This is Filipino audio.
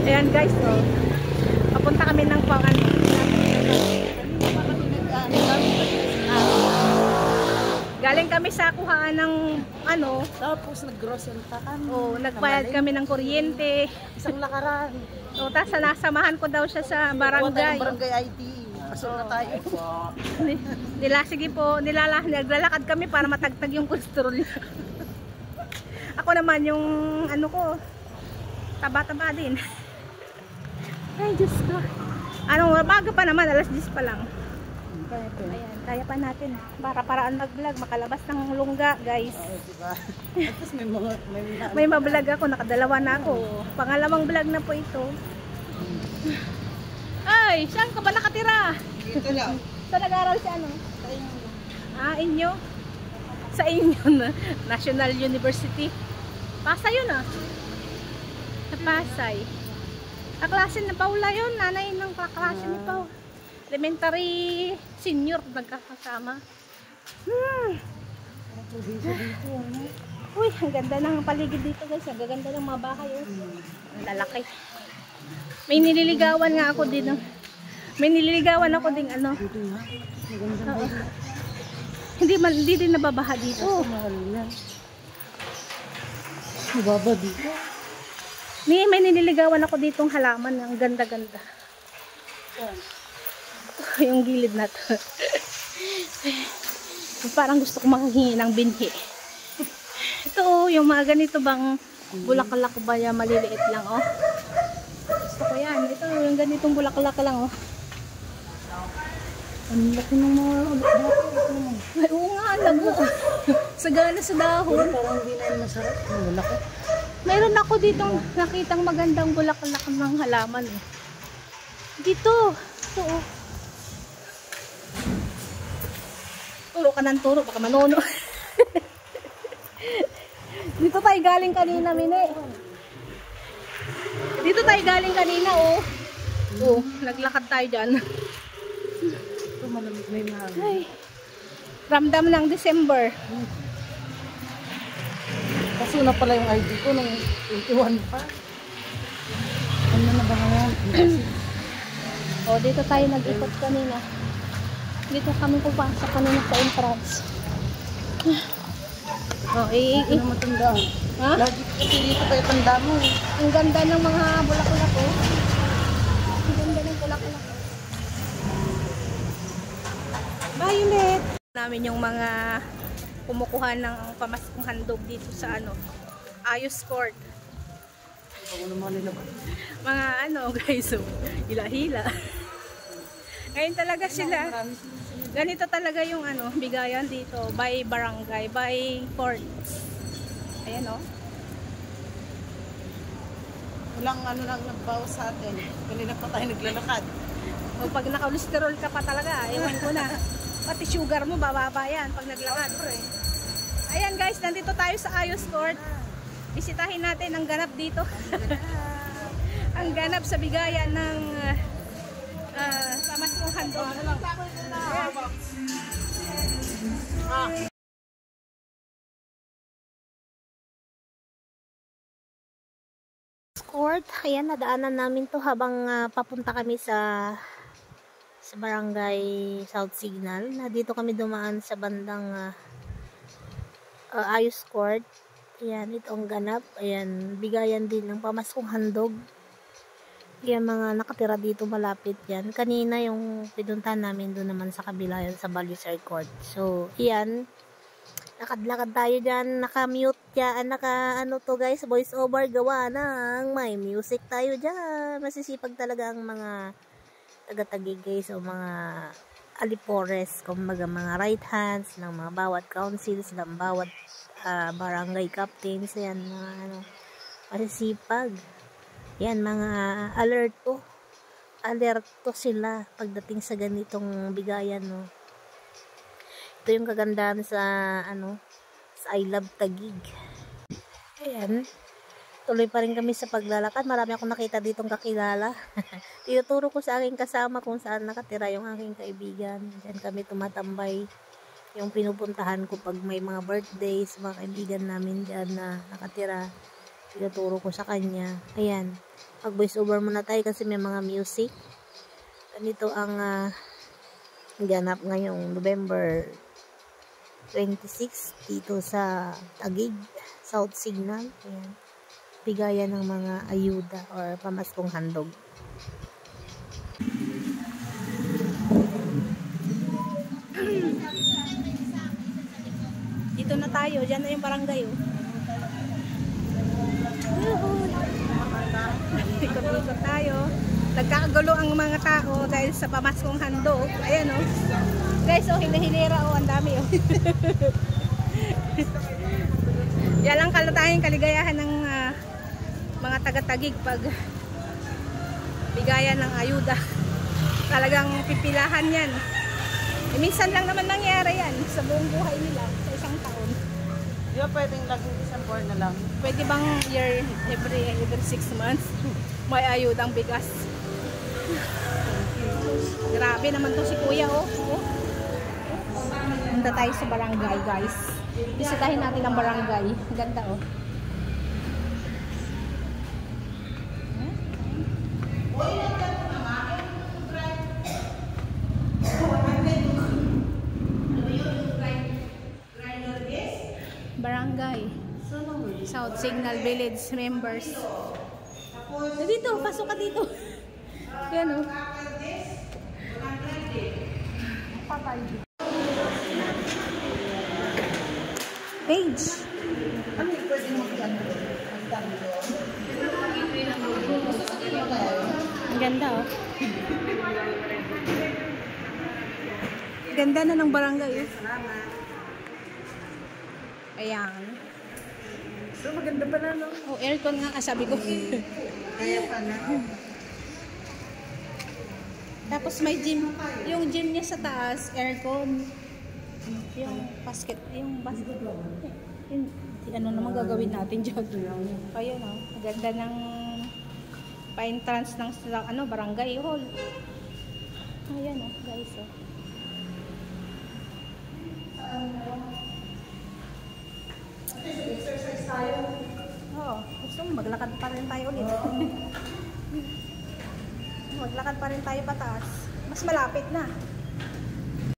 Ayan guys, so papunta kami ng galing kami sa kuhaan ng Tapos nag-grocery pa kami. nagbayad kami ng kuryente. Isang lakaran. Tapos nasamahan ko daw siya sa barangay. Barangay ID. Pasok na tayo. Sige po, naglalakad kami para matagtag yung cholesterol niya. Ako naman yung taba-taba din. Ay, Diyos ko. Baga pa naman, alas 10 pa lang. Ayan, kaya pa natin. Para-paraan mag-vlog, makalabas ng lungga, guys. Oo, diba? Tapos may ma-vlog ako, nakadalawa na ako. Pangalawang vlog na po ito. Ay, saan ka ba nakatira? Dito lang. Sa nag-aral si inyo? Sa inyo na. National University. Pasay yun Sa Pasay. Kaklase na Paula yun. Nanay ng kaklase ni Paula. Elementary senior nagkakasama. Uy, ang ganda ng paligid dito guys. Ang gaganda ng mga bahay. Ang lalaki. May nililigawan nga ako din. May nililigawan ako din Hindi din nababaha dito. Mababa dito. May nililigawan ako ditong halaman. Ang ganda-ganda. Yung gilid na to. Parang gusto ko makahingi ng binhi. Ito yung mga ganito bang bulaklak ba yan, maliliit lang Gusto ko yan. Ito yung ganitong bulaklak lang Ang laki ng mga Ay, oo nga, lago. Sagana sa dahon. Parang hindi na yung masarap. Ang laki. Mayroon ako ditong nakitang magandang bulaklak ng halaman Dito. Ito Turo ka ng turo, baka manono. Dito tayo galing kanina, Mine. Dito tayo galing kanina, naglakad tayo dyan. Ito malamig may mahal. Ay, ramdam ng December. Kaso na pala yung ID ko nung 21 pa. Ano na ba ngayon? Dito tayo nag-ikot kanina. Dito kami pupasok kanina sa entrance. Ito na matandaan. Ha? Lagi kasi dito kayo tanda mo. Ang ganda ng mga bulaklak Ang ganda ng bulaklak Violet! Namin yung mga kumukuha ng pamaskong handog dito sa Ayos Court. Ako naman nila ba? Mga guys, hila-hila. Ngayon talaga sila. Ganito talaga yung bigayan dito by barangay, by courts. Ayan Walang lang nagbawas sa atin. Kanina pa tayo naglalakad. Pag naka-cholesterol ka pa talaga, ewan ko na. Pati sugar mo bababa yan pag naglakad. Ayan guys, nandito tayo sa Ayos Court. Bisitahin natin ang ganap dito. Ang ganap sa bigayan ng pamaskong handog. Court, ayan, nadaanan namin to habang papunta kami sa barangay South Signal. Dito kami dumaan sa bandang Ayos Court. Ayan, ito ang ganap. Ayan, bigayan din ng pamaskong handog. Yan, mga nakatira dito malapit yan. Kanina yung pinuntahan namin doon naman sa kabila yan sa Balisar Court. So, yan. Lakad-lakad tayo dyan. Naka-mute yan. To guys, voice over gawa ng may music tayo dyan. Masisipag talaga ang mga taga-tagig guys o mga alipores. Kumbaga mga right hands ng mga bawat councils, ng bawat barangay captains. Yan, mga masisipag. Yan, mga alerto sila pagdating sa ganitong bigayan, Ito yung kagandahan sa sa I Love Taguig. Ayan, tuloy pa rin kami sa paglalakad. Marami akong nakita ditong kakilala. Ituturo ko sa aking kasama kung saan nakatira yung aking kaibigan. Diyan kami tumatambay. Yung pinupuntahan ko pag may mga birthdays, mga kaibigan namin dyan na nakatira. Tinuturo ko sa kanya. Ayan. Mag voice over muna tayo kasi may mga music. Ganito ang ganap ngayong November 26 dito sa Taguig, South Signal. Ayan. Bigayan ng mga ayuda or pamaskong handog. Dito na tayo. Diyan na yung barangay. Oh. Ikot-ikot tayo. Nagkakagulo ang mga tao dahil sa pamaskong handog. Ayan o. Guys, oh, hilera o. Ang dami o. Yan lang kalatahing kaligayahan ng mga taga-Taguig pag bigayan ng ayuda. Talagang pipilahan yan. Minsan lang naman nangyari yan sa buong buhay nila sa isang taon. Di ba pwedeng laging December na lang? Pwede bang every 6 months may ayudang bigas? Grabe naman to si kuya oh. Punta tayo sa barangay guys. Bisitahin natin ang barangay. Ganda oh. Barangay South Signal Village members. Dito, pasok ka dito. Yan o. Page. Ano yung pwedeng mag-ano? Ang ganda oh. Ganda na ng barangay oh. Ayan. So maganda pala no? Oh, aircon nga sabi ko. Kaya pala. Tapos may gym. Yung gym niya sa taas, aircon. Yung basket. Yung ano naman gagawin natin dyan. Ayun oh. Ganda ng pa-entrance ng barangay hall. Ayan oh, guys oh. Exercise tayo. Oo. Gusto mo, maglakad pa rin tayo ulit. Maglakad pa rin tayo pataas. Mas malapit na.